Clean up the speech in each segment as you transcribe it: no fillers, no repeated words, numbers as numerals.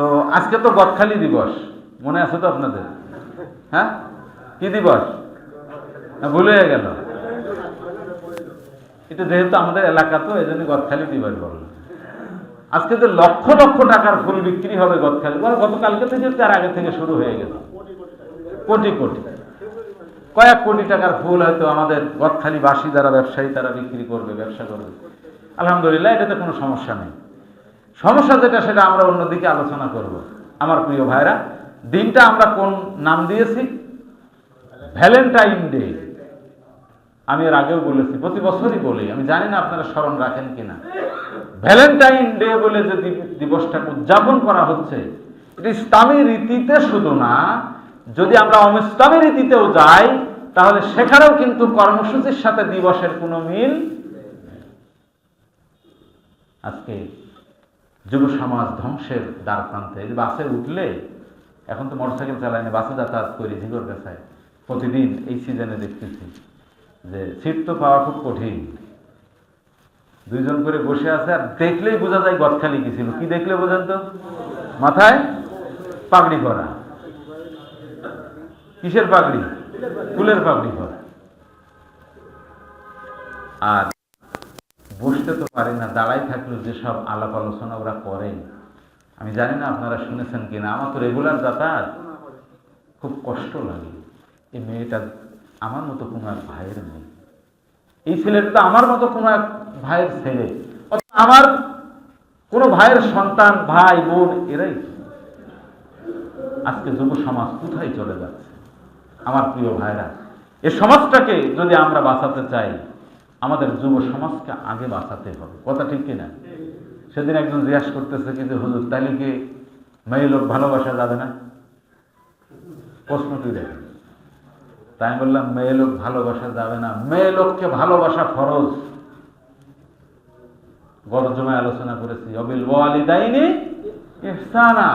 তো আজকে তো গদখালি দিবস, মনে আছে তো আপনাদের? হ্যাঁ, কি দিবস? ভুলে গেল। এটা যেহেতু আমাদের এলাকা, তো এই জন্য গদখালি দিবস বলল। আজকে যে লক্ষ লক্ষ টাকার ফুল বিক্রি হবে গদখালি, গতকালকে থেকে, তার আগে থেকে শুরু হয়ে গেছে। কোটি কোটি, কয়েক কোটি টাকার ফুল হয়তো আমাদের গদখালিবাসী যারা ব্যবসায়ী তারা বিক্রি করবে, ব্যবসা করবে। আলহামদুলিল্লাহ, এটাতে কোনো সমস্যা নেই। সমস্যা যেটা সেটা আমরা অন্যদিকে আলোচনা করব। আমার প্রিয় ভাইরা, দিনটা আমরা কোন নাম দিয়েছি? Valentine day. আমি এর আগেও বলেছি, প্রতি বছরই বলি, আমি জানি না আপনারা স্মরণ রাখেন কিনা। ভ্যালেন্টাইন ডে বলে যে দিবসটাকে উদযাপন করা হচ্ছে, এটা ইসলামী রীতিতে শুধু না, যদি আমরা অনিসলামী রীতিতেও যাই তাহলে সেখানেও কিন্তু কর্মসূচির সাথে দিবসের কোনো মিল। আজকে যুব সমাজ ধ্বংসের দ্বার প্রান্তে। বাসে উঠলে, এখন তো মোটরসাইকেল চালায় না, বাসে যাতায়াত করি ঝিগর গাছায়, প্রতিদিন এই সিজনে দেখতেছি যে সিট তো পাওয়া খুব কঠিন। দুইজন করে বসে আছে, আর দেখলেই বোঝা যায় গদখালি গেছিল। কি দেখলে বোঝেন তো? মাথায় পাগড়ি করা। কিসের পাগড়ি? ফুলের পাগড়ি করা। আর বসতে তো পারে না, দাঁড়াই থাকলেও যেসব আলাপ আলোচনা ওরা করে, আমি জানি না আপনারা শুনেছেন কিনা। আমার তো রেগুলার যাতায়াত, খুব কষ্ট লাগে। এই মেয়েটা আমার মতো কোনো এক ভাইয়ের মেয়ে, এই ছেলেটা তো আমার মতো কোনো এক ভাইয়ের ছেলে, আমার কোনো ভাইয়ের সন্তান, ভাই বোন, এরাই। আজকে যুব সমাজ কোথায় চলে যাচ্ছে? আমার প্রিয় ভাইরা, এই সমাজটাকে যদি আমরা বাঁচাতে চাই, আমাদের যুব সমাজকে আগে বাঁচাতে হবে। কথা ঠিক কিনা? সেদিন একজন জিজ্ঞাসা করতেছে কি যে হুজুর, তাহলে কি মেয়ে লোক ভালোবাসা যাবে না? প্রশ্নটি দেখেন। তাই আমি বললাম, মেয়ে লোক ভালোবাসা যাবে না, মেয়ে লোককে ভালোবাসা ফরজ। গত জমায় আলোচনা করেছি, অবিল ওয়ালিদাইনি ইহসানা।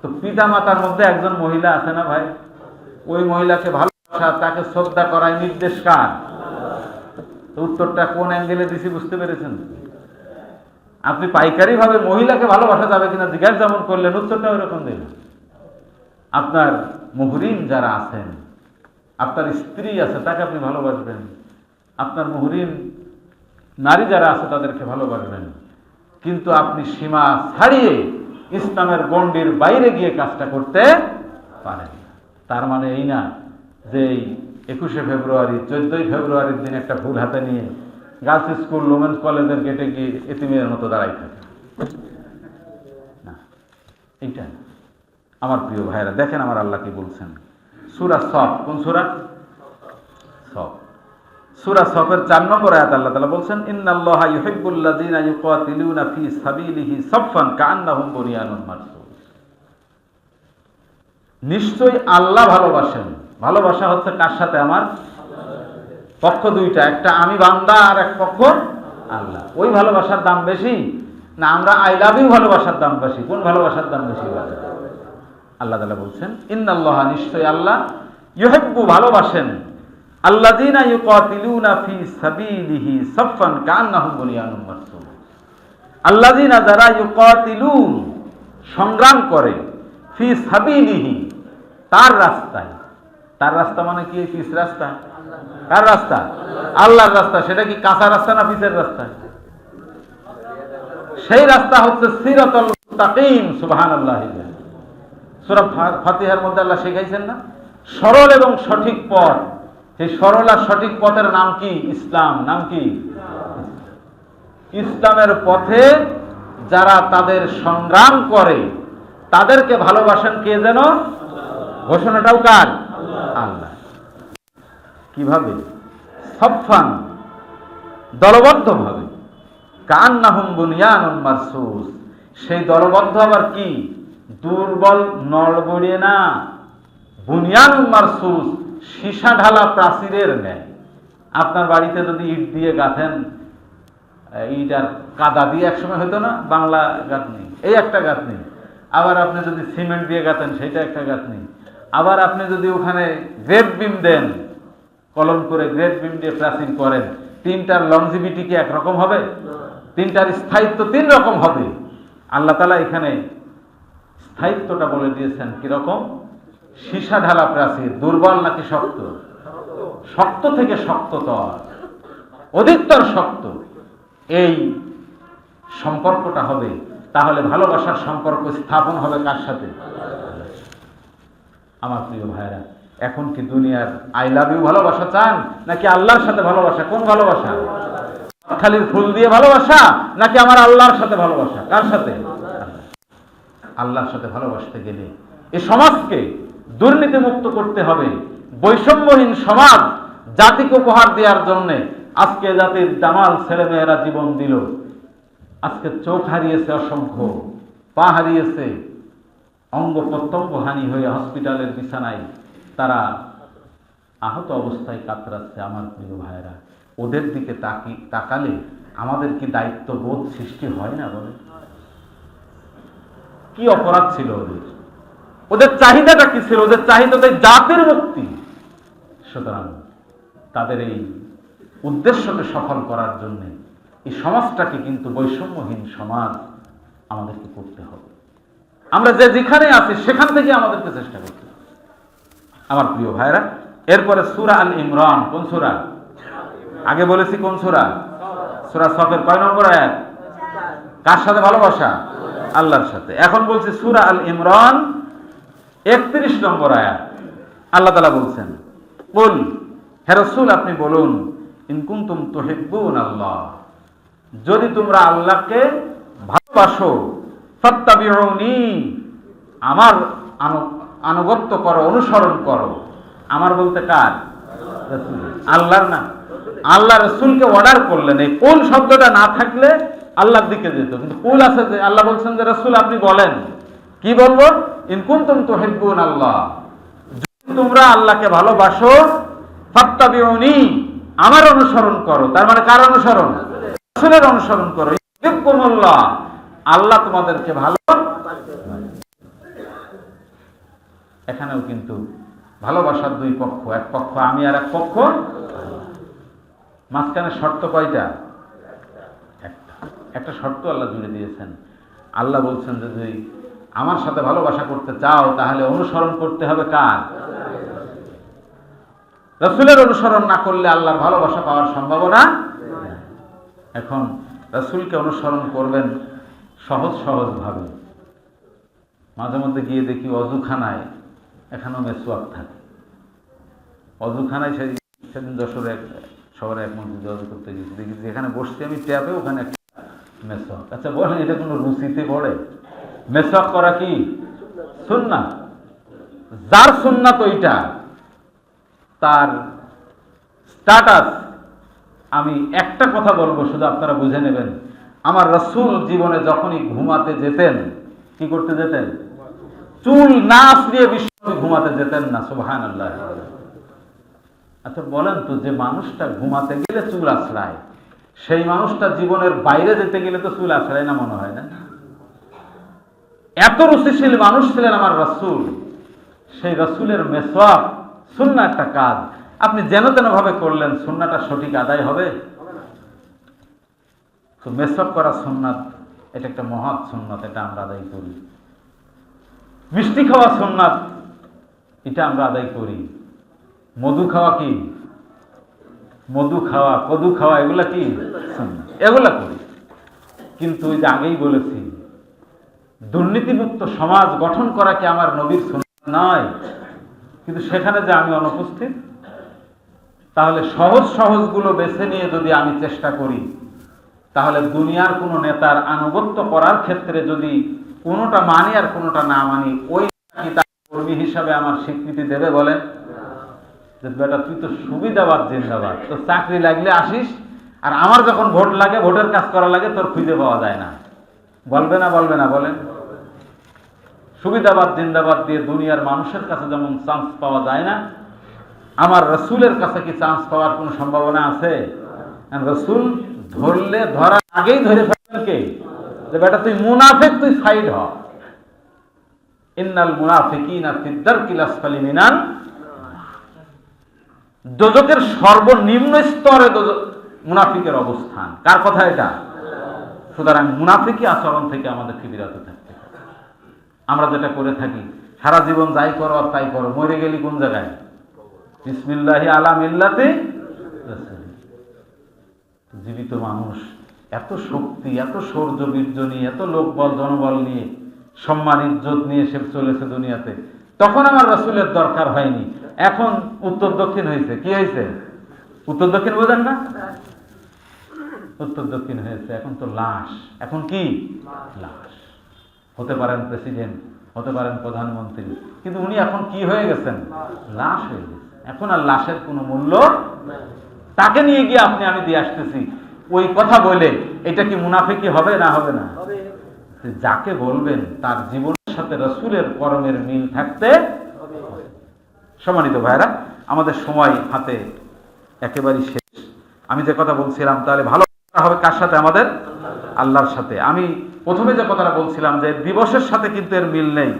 তো পিতা মাতার মধ্যে একজন মহিলা আছে না ভাই, ওই মহিলাকে ভালোবাসা, তাকে শ্রদ্ধা করায় নির্দেশ কার? তো উত্তরটা কোন অ্যাঙ্গেলে দিছি বুঝতে পেরেছেন? আপনি পাইকারি ভাবে মহিলাকে ভালোবাসা যাবে কিনা জিজ্ঞাসা যেমন করলেন, উত্তরটা ওইরকম দিলেন। আপনার মুহরিম যারা আছেন, আপনার স্ত্রী আছে, তাকে আপনি ভালোবাসবেন। আপনার মুহরিম নারী যারা আছে তাদেরকে ভালোবাসবেন। কিন্তু আপনি সীমা ছাড়িয়ে ইসলামের গণ্ডির বাইরে গিয়ে কাজটা করতে পারেন। তার মানে এই না যে 21শে ফেব্রুয়ারি, 14ই ফেব্রুয়ারির দিন একটা ফুল হাতে নিয়ে গার্লস স্কুল, ওমেন্স কলেজের গেটে গিয়ে এতিমের মতো দাঁড়াই থাকে না। এইটা আমার প্রিয় ভাইরা, দেখেন আমার আল্লাহ কি বলছেন। সূরা সফ, কোন সূরা? সফ। সূরা সফের 4 নম্বর আয়াত আল্লাহ তাআলা বলছেন, ইন্নাল্লাহা ইউহিব্বুল্লাযীনা ইউকাতিলুনা ফী সাবিলিহি সাফফান কাআন্নাহুম বুনিয়ানুন মারসুস। নিশ্চয়ই আল্লাহ ভালোবাসেন। ভালোবাসা হচ্ছে কার সাথে? আমার পক্ষ দুইটা, একটা আমি বান্দা আর এক পক্ষ আল্লাহ। ওই ভালোবাসার দাম বেশি না আমরা আই লাভ ইউ ভালোবাসার দাম বেশি? কোন ভালোবাসার দাম বেশি? আল্লাহ তাআলা বলছেন, ইন্নাল্লাহা, নিশ্চয়ই আল্লাহ, ইউহিব্বু, ভালোবাসেন, আল্লাযীনা ইউকাতিলুনা ফী সাবিলিহি সাফফান কাআন্নাহুম বুনিয়ানুন মারসুস। আল্লাযীনা, যারা, ইউকাতিলুন, সংগ্রাম করে, ফী সাবিলিহি, তার রাস্তায়। তার রাস্তা মানে কি? পিস রাস্তা। কার রাস্তা? আল্লাহর রাস্তা। সেটা কি কাঁচা রাস্তা না পিসের রাস্তা? সেই রাস্তা হচ্ছে সিরাতুল মুস্তাকিম। সুবহানাল্লাহ। সূরা ফাতিহার মধ্যে আল্লাহ শিখাইছেন না, সরল এবং সঠিক পথ। সেই সরল আর সঠিক পথের নাম কি? ইসলাম। নাম কি? ইসলামের পথে যারা তাদের সংগ্রাম করে তাদেরকে ভালোবাসেন কে যেন? ঘোষণাটাও কার? আল্লাহ। কিভাবে? সাফফান, দলবদ্ধ ভাবে, কাআন্নাহুম বুনিয়ানুন মারসুস। সেই দলবদ্ধ আবার কি? দুর্বল নড়বড়িয়ে না, বুনিয়ানুন মারসুস, সীসা ঢালা প্রাচীরের ন্যায়। আপনার বাড়িতে যদি ইট দিয়ে গাঁথেন, ইট আর কাদা দিয়ে একসময় হতো না, বাংলা গাঁথনি, এই একটা গাঁথনি। আবার আপনি যদি সিমেন্ট দিয়ে গাঁথেন, সেটা একটা গাঁথনি। আবার আপনি যদি ওখানে গ্রেড বিম দেন, কলম করে গ্রেড বিম দিয়ে প্রাচীর করেন, তিনটার লংজিভিটি কি একরকম হবে? তিনটার স্থায়িত্ব 3 রকম হবে। আল্লাহ তাআলা এখানে স্থায়িত্বটা বলে দিয়েছেন কিরকম, সীসা ঢালা প্রাচীর, দুর্বল নাকি শক্ত? শক্ত থেকে শক্ততর, অধিকতর শক্ত, এই সম্পর্কটা হবে। তাহলে ভালোবাসার সম্পর্ক স্থাপন হবে কার সাথে? আমার প্রিয় ভাইরা, এখন কি দুনিয়ার আই লাভ ইউ ভালোবাসা চান, নাকি আল্লাহর সাথে ভালোবাসা? কোন ভালোবাসা? খালির ফুল দিয়ে ভালোবাসা, নাকি আমার আল্লাহর সাথে ভালোবাসা? কার সাথে? আল্লাহর সাথে ভালোবাসতে গেলে এই সমাজকে দুর্নীতি মুক্ত করতে হবে। বৈষম্যহীন সমাজ জাতিকে উপহার দেওয়ার জন্য আজকে জাতির দামাল ছেলেমেয়েরা জীবন দিল। আজকে চোখ হারিয়েছে অসংখ্য, পা হারিয়েছে, অঙ্গ প্রত্যঙ্গ হানি হয়ে হসপিটালের বিছানায় তারা আহত অবস্থায় কাতরাচ্ছে। আমার প্রিয় ভাইয়েরা, ওদের দিকে তাকালে আমাদের কি দায়িত্ববোধ সৃষ্টি হয় না? বলে কি অপরাধ ছিল ওদের? ওদের চাহিদাটা কি ছিল? ওদের চাহিদা জাতির মুক্তি। সুতরাং তাদের এই উদ্দেশ্যকে সফল করার জন্য এই সমাজটাকে কিন্তু বৈষম্যহীন সমাজ আমাদেরকে করতে হবে। আমরা যেখানে আছি সেখান থেকে আমাদেরকে চেষ্টা করতে হবে। আমার প্রিয় ভাইরা, এরপরে সূরা আল ইমরান। কোন সূরা? আগে বলেছি কোন সূরা? সূরা সফের কয় নম্বর আয়াত? কার সাথে ভালোবাসা? আল্লাহর সাথে। এখন বলছি সূরা আল ইমরান 31 নম্বর আয়াত। আল্লাহ তাআলা বলছেন, কুল, হে রাসূল আপনি বলুন, ইন কুনতুম তুহিব্বুন আল্লাহ, যদি তোমরা আল্লাহকে ভালোবাসো, ফাত্তাবিউনি, আমার আনুগত্য করো, অনুসরণ করো। আমার বলতে কার? রাসূল। আল্লাহর না। আল্লাহ রাসূলকে অর্ডার করলেন। এই কুল শব্দটা না থাকলে আল্লাহর দিকে যেত, কিন্তু কুল আছে যে আল্লাহ বলছেন যে রাসূল আপনি বলেন। কি বলবো? ইন কুনতুম তুহিব্বুন আল্লাহ, যদি তোমরা আল্লাহকে ভালোবাসো, ফাত্তাবিউনি, আমার অনুসরণ করো। তার মানে কার অনুসরণ? রাসূলের অনুসরণ করো। ইউহিব্বুকুমুল্লাহ, আল্লাহ তোমাদেরকে ভালো। এখানেও কিন্তু ভালোবাসার দুই পক্ষ, এক পক্ষ আমি আর এক পক্ষ। মাঝখানে শর্ত কয়টা? একটা শর্ত আল্লাহ জুড়ে দিয়েছেন। আল্লাহ বলছেন যে যদি আমার সাথে ভালোবাসা করতে চাও তাহলে অনুসরণ করতে হবে কার? রাসূলের অনুসরণ না করলে আল্লাহর ভালোবাসা পাওয়ার সম্ভাবনা। এখন রাসূলকে অনুসরণ করবেন সহজ সহজ ভাবে। মাঝে মধ্যে গিয়ে দেখি অজুখানায় এখানেও মেসওয়াক থাকে। অজুখানায় সেদিন যশোরে শহরে এক মসজিদে অজু করতে গেছি, দেখি যেখানে বসছি আমি ট্যাপে, ওখানে একটা মেসওয়াক। আচ্ছা বলেন, এটা কোনো রুচিতে পড়ে? মেসওয়াক করা কি সুন্নাত? যার সুন্নাত ওইটা, তার স্ট্যাটাস। আমি একটা কথা বলবো, শুধু আপনারা বুঝে নেবেন। আমার রাসূল জীবনে যখনই ঘুমাতে যেতেন, কি করতে যেতেন? চুল না আঁচড়িয়ে বিশ্বনবী ঘুমাতে যেতেন না। সুবহানাল্লাহ। আচ্ছা বলেন তো, যে মানুষটা ঘুমাতে গেলে চুল আঁচড়ায়, সেই মানুষটা জীবনের বাইরে যেতে গেলে তো চুল আঁচড়ায় না, মনে হয় না? এত রুচিশীল মানুষ ছিলেন আমার রাসূল। সেই রাসূলের মেসওয়াক সুন্নাহ একটা কাজ, আপনি যেন তেন ভাবে করলেন, সুন্নাহটা সঠিক আদায় হবে? তো মেসওয়াক করা সুন্নাত, এটা একটা মহৎ সুন্নাত, এটা আমরা আদায় করি। মিষ্টি খাওয়া সুন্নাত, এটা আমরা আদায় করি। মধু খাওয়া কি? মধু খাওয়া, কদু খাওয়া, এগুলা কি সুন্নাত, এগুলা করি। কিন্তু ওই যে আগেই বলেছি, দুর্নীতিমুক্ত সমাজ গঠন করা কি আমার নবীর সুন্নাত নয়? কিন্তু সেখানে যে আমি অনুপস্থিত। তাহলে সহজ সহজগুলো বেছে নিয়ে যদি আমি চেষ্টা করি, তাহলে দুনিয়ার কোনো নেতার আনুগত্য করার ক্ষেত্রে যদি কোনোটা মানি আর কোনোটা না মানি, ওই কর্মী হিসাবে আমার স্বীকৃতি দেবে? বলেন যে বেটা তুই তো সুবিধাবাদ জিন্দাবাদ, তোর চাকরি লাগলে আসিস, আর আমার যখন ভোট লাগে, ভোটের কাজ করা লাগে, তোর খুঁজে পাওয়া যায় না। বলবে না? বলবে না? বলেন। সুবিধাবাদ জিন্দাবাদ দিয়ে দুনিয়ার মানুষের কাছে যেমন চান্স পাওয়া যায় না, আমার রাসূলের কাছে কি চান্স পাওয়ার কোনো সম্ভাবনা আছে? রাসূল ধরলে ধরার আগেই ধরে ফেলেন কে? যে বেটা তুই মুনাফিক, তুই সাইড হ। ইন্নাল মুনাফিকিনা ফিদ দারকিল আসফালি মিনান, দোজখের সর্বনিম্ন স্তরে মুনাফিকের অবস্থান। কার কথা এটা? সুতরাং মুনাফিকি আচরণ থেকে আমাদেরকে বিরত থাকতে হবে। আমরা যেটা করে থাকি, সারা জীবন যাই করো আর তাই করো, মরে গেলি কোন জায়গায়? বিসমিল্লাহি আলা মিল্লাতি রাসূল। জীবিত মানুষ এত শক্তি, এত শৌর্য বীর্য নিয়ে, এত লোকবল জনবল নিয়ে, সম্মান ইজ্জত নিয়ে সে চলেছে দুনিয়াতে। তখন আমার রাসূলের দরকার হয়নি, এখন উত্তর দক্ষিণ হয়েছে। কি হয়েছে? উত্তর দক্ষিণ বোঝেন না? উত্তর দক্ষিণ হয়েছে। এখন তো লাশ। এখন কি? লাশ। হতে পারেন প্রেসিডেন্ট, হতে পারেন প্রধানমন্ত্রী, কিন্তু উনি এখন কি হয়ে গেছেন? লাশ হয়ে গেছেন। এখন আর লাশের কোনো মূল্য। তাকে নিয়ে গিয়ে আপনি আমি দিয়ে আসতেছি, ওই কথা বলে এটা কি মুনাফিকি হবে না হবে না? যাকে বলবেন তার জীবনের সাথে রাসূলের কর্মের মিল থাকতে হবে। সম্মানিত ভাইরা, আমাদের সময় হাতে একেবারেই শেষ। আমি যে কথা বলছিলাম, তাহলে ভালো হবে কার সাথে? আমাদের আল্লাহর সাথে। আমি প্রথমে যে কথাটা বলছিলাম যে দিবসের সাথে কিন্তু এর মিল নেই।